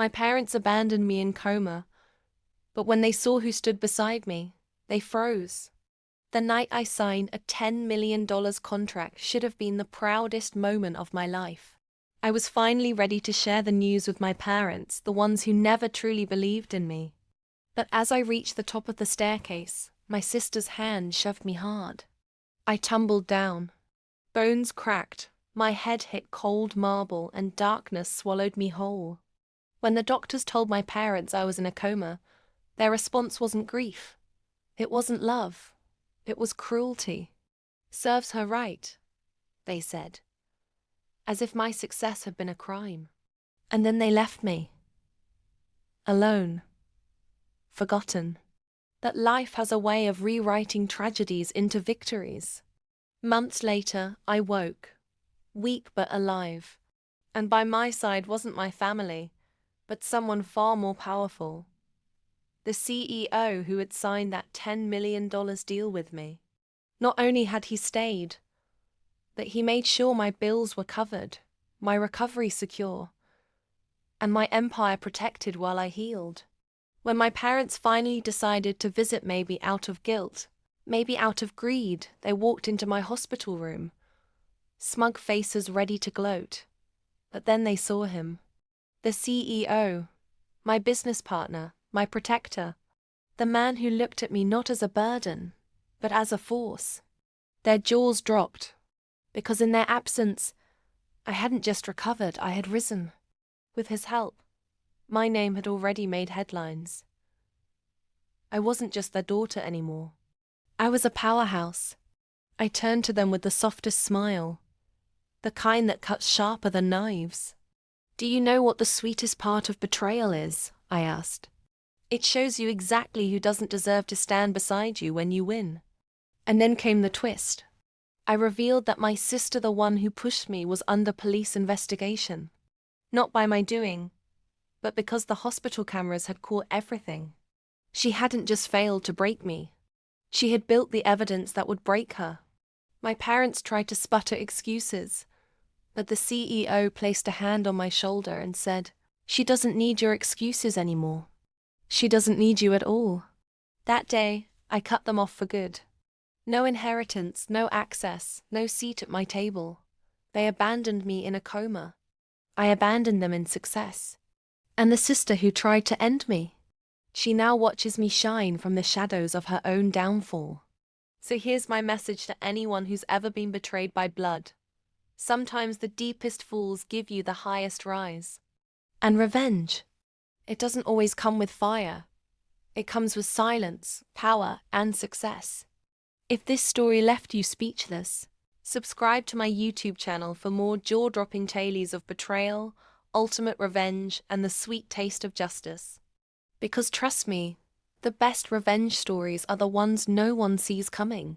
My parents abandoned me in coma, but when they saw who stood beside me, they froze. The night I signed a $10 million contract should have been the proudest moment of my life. I was finally ready to share the news with my parents, the ones who never truly believed in me. But as I reached the top of the staircase, my sister's hand shoved me hard. I tumbled down. Bones cracked, my head hit cold marble, and darkness swallowed me whole. When the doctors told my parents I was in a coma, their response wasn't grief. It wasn't love. It was cruelty. "Serves her right," they said, as if my success had been a crime. And then they left me. Alone. Forgotten. That life has a way of rewriting tragedies into victories. Months later, I woke, weak but alive. And by my side wasn't my family, but someone far more powerful. The CEO who had signed that $10 million deal with me. Not only had he stayed, but he made sure my bills were covered, my recovery secure, and my empire protected while I healed. When my parents finally decided to visit, maybe out of guilt, maybe out of greed, they walked into my hospital room, smug faces ready to gloat. But then they saw him. The CEO, my business partner, my protector, the man who looked at me not as a burden, but as a force. Their jaws dropped, because in their absence, I hadn't just recovered, I had risen. With his help, my name had already made headlines. I wasn't just their daughter anymore. I was a powerhouse. I turned to them with the softest smile, the kind that cuts sharper than knives. "Do you know what the sweetest part of betrayal is?" I asked. "It shows you exactly who doesn't deserve to stand beside you when you win." And then came the twist. I revealed that my sister, the one who pushed me, was under police investigation. Not by my doing, but because the hospital cameras had caught everything. She hadn't just failed to break me. She had built the evidence that would break her. My parents tried to sputter excuses, but the CEO placed a hand on my shoulder and said, "She doesn't need your excuses anymore. She doesn't need you at all." That day, I cut them off for good. No inheritance, no access, no seat at my table. They abandoned me in a coma. I abandoned them in success. And the sister who tried to end me, she now watches me shine from the shadows of her own downfall. So here's my message to anyone who's ever been betrayed by blood. Sometimes the deepest falls give you the highest rise. And revenge, it doesn't always come with fire. It comes with silence, power, and success. If this story left you speechless, subscribe to my YouTube channel for more jaw-dropping tales of betrayal, ultimate revenge, and the sweet taste of justice. Because trust me, the best revenge stories are the ones no one sees coming.